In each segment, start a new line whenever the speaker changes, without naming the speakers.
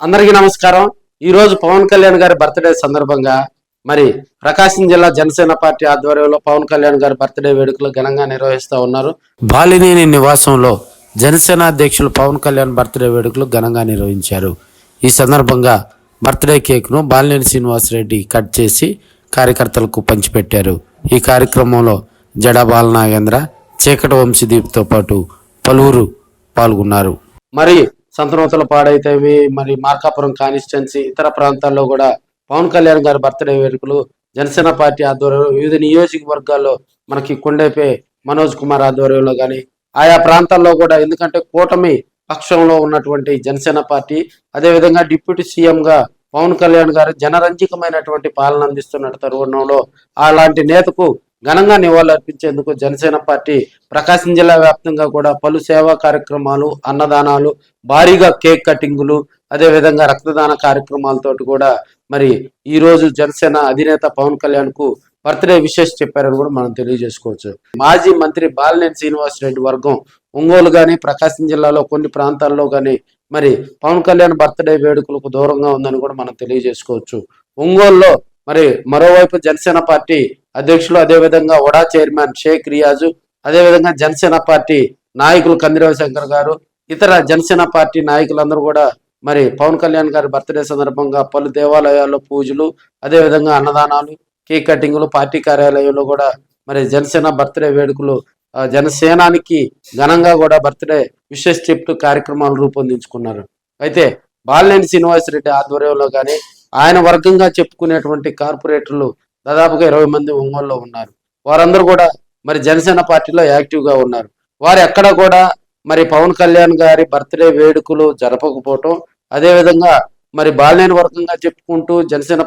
అందరికీ నమస్కారం. ఈ రోజు పవన్ కళ్యాణ్ గారి బర్త్డే సందర్భంగా మరి ప్రకాశం జిల్లా జనసేన పార్టీ ఆధ్వర్యంలో పవన్ కళ్యాణ్ గారి బర్త్డే వేడుకలు ఘనంగా నిర్వహిస్తూ ఉన్నారు. బాలినేని నివాసంలో జనసేన అధ్యక్షులు పవన్ కళ్యాణ్ బర్త్డే వేడుకలు ఘనంగా నిర్వహించారు. ఈ సందర్భంగా బర్త్డే కేక్ను బాలినేని శ్రీనివాసరెడ్డి కట్ చేసి కార్యకర్తలకు పంచిపెట్టారు. ఈ కార్యక్రమంలో జడా బాలనాగేంద్ర, చీకటి వంశీదీప్తో పాటు పలువురు పాల్గొన్నారు. మరి సంతనూతల పాడైతేవి, మరి మార్కాపురం కాన్స్టిట్యున్సీ, ఇతర ప్రాంతాల్లో కూడా పవన్ కళ్యాణ్ గారి బర్త్డే వేడుకలు జనసేన పార్టీ ఆధ్వర్యంలో వివిధ నియోజకవర్గాల్లో మనకి కొండేపే మనోజ్ కుమార్ ఆధ్వర్యంలో కానీ ఆయా ప్రాంతాల్లో కూడా, ఎందుకంటే కూటమి పక్షంలో ఉన్నటువంటి జనసేన పార్టీ, అదేవిధంగా డిప్యూటీ సీఎంగా పవన్ కళ్యాణ్ గారు జనరంజకమైనటువంటి పాలన అందిస్తున్న తరుణంలో అలాంటి నేతకు ఘనంగా నివాళులర్పించేందుకు జనసేన పార్టీ ప్రకాశం జిల్లా వ్యాప్తంగా కూడా పలు సేవా కార్యక్రమాలు, అన్నదానాలు, భారీగా కేక్ కటింగులు, అదేవిధంగా రక్తదాన కార్యక్రమాలతోటి కూడా మరి ఈ రోజు జనసేన అధినేత పవన్ కళ్యాణ్ కు బర్త్డే విషెస్ చెప్పారని కూడా మనం తెలియజేసుకోవచ్చు. మాజీ మంత్రి బాలినేని శ్రీనివాసరెడ్డి వర్గం ఒంగోలు కానీ, ప్రకాశం జిల్లాలో కొన్ని ప్రాంతాల్లో కానీ మరి పవన్ కళ్యాణ్ బర్త్డే వేడుకలకు దూరంగా ఉందని కూడా మనం తెలియజేసుకోవచ్చు. ఒంగోలులో మరి మరోవైపు జనసేన పార్టీ అధ్యక్షులు, అదేవిధంగా వడా చైర్మన్ షేక్ రియాజు, అదేవిధంగా జనసేన పార్టీ నాయకులు కందిరావు శంకర్ గారు, ఇతర జనసేన పార్టీ నాయకులందరూ కూడా మరి పవన్ కళ్యాణ్ గారి బర్త్డే సందర్భంగా పలు దేవాలయాల్లో పూజలు, అదేవిధంగా అన్నదానాలు, కేక్ కటింగ్లు, పార్టీ కార్యాలయంలో కూడా మరి జనసేన బర్త్డే వేడుకలు జనసేనానికి ఘనంగా కూడా బర్త్డే విశేష చెప్తూ కార్యక్రమాలు రూపొందించుకున్నారు. అయితే బాలినేని శ్రీనివాసరెడ్డి ఆధ్వర్యంలో కానీ ఆయన వర్గంగా చెప్పుకునేటువంటి కార్పొరేటర్లు దాదాపుగా 20 మంది ఒంగోలులో ఉన్నారు. వారందరూ కూడా మరి జనసేన పార్టీలో యాక్టివ్గా ఉన్నారు. వారు ఎక్కడ కూడా మరి పవన్ కళ్యాణ్ గారి బర్త్డే వేడుకలు జరపకపోవటం, అదేవిధంగా మరి బాలినేని వర్గంగా చెప్పుకుంటూ జనసేన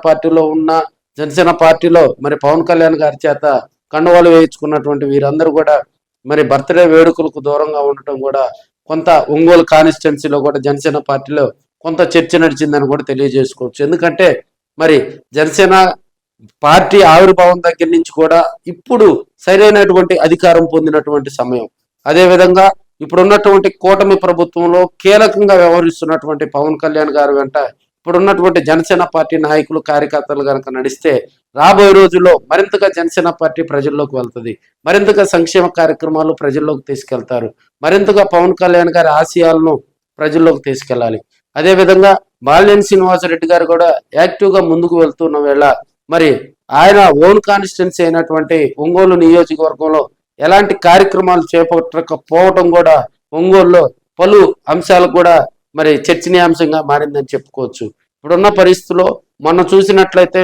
పార్టీలో మరి పవన్ కళ్యాణ్ గారి చేత కండువాలు వేయించుకున్నటువంటి వీరందరూ కూడా మరి బర్త్డే వేడుకలకు దూరంగా ఉండటం కూడా కొంత ఒంగోలు కాన్స్టిట్యున్సీలో కూడా జనసేన పార్టీలో కొంత చర్చ నడిచిందని కూడా తెలియజేసుకోవచ్చు. ఎందుకంటే మరి జనసేన పార్టీ ఆవిర్భావం దగ్గర నుంచి కూడా ఇప్పుడు సరైనటువంటి అధికారం పొందినటువంటి సమయం, అదేవిధంగా ఇప్పుడున్నటువంటి కూటమి ప్రభుత్వంలో కీలకంగా వ్యవహరిస్తున్నటువంటి పవన్ కళ్యాణ్ గారు వెంట ఇప్పుడున్నటువంటి జనసేన పార్టీ నాయకులు, కార్యకర్తలు కనుక నడిస్తే రాబోయే రోజుల్లో మరింతగా జనసేన పార్టీ ప్రజల్లోకి వెళ్తుంది, మరింతగా సంక్షేమ కార్యక్రమాలు ప్రజల్లోకి తీసుకెళ్తారు, మరింతగా పవన్ కళ్యాణ్ గారి ఆశయాలను ప్రజల్లోకి తీసుకెళ్లాలి. అదేవిధంగా బాలినేని శ్రీనివాసరెడ్డి గారు కూడా యాక్టివ్గా ముందుకు వెళ్తున్న వేళ మరి ఆయన ఓన్ కాన్స్టిట్యున్సీ అయినటువంటి ఒంగోలు నియోజకవర్గంలో ఎలాంటి కార్యక్రమాలు చేపట్టకపోవటం కూడా ఒంగోలులో పలు అంశాలు కూడా మరి చర్చనీయాంశంగా మారిందని చెప్పుకోవచ్చు. ఇప్పుడున్న పరిస్థితుల్లో మొన్న చూసినట్లయితే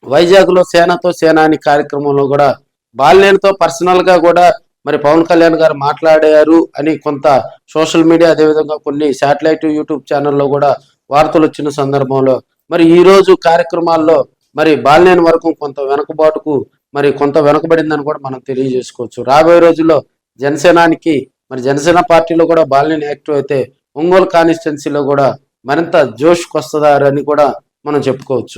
వైజాగ్లో సేనతో సేనాని కార్యక్రమంలో కూడా బాలినేనితో పర్సనల్గా కూడా మరి పవన్ కళ్యాణ్ గారు మాట్లాడారు అని కొంత సోషల్ మీడియా, అదేవిధంగా కొన్ని శాటిలైట్ యూట్యూబ్ ఛానల్లో కూడా వార్తలు వచ్చిన సందర్భంలో మరి ఈ రోజు కార్యక్రమాల్లో మరి బాలినేని వరకు కొంత వెనకబడిందని కూడా మనం తెలియజేసుకోవచ్చు. రాబోయే రోజుల్లో జనసేన పార్టీలో కూడా బాలినేని యాక్టివ్ అయితే ఒంగోలు కాన్స్టిట్యున్సీలో కూడా మరింత జోష్కి వస్తుందని కూడా మనం చెప్పుకోవచ్చు.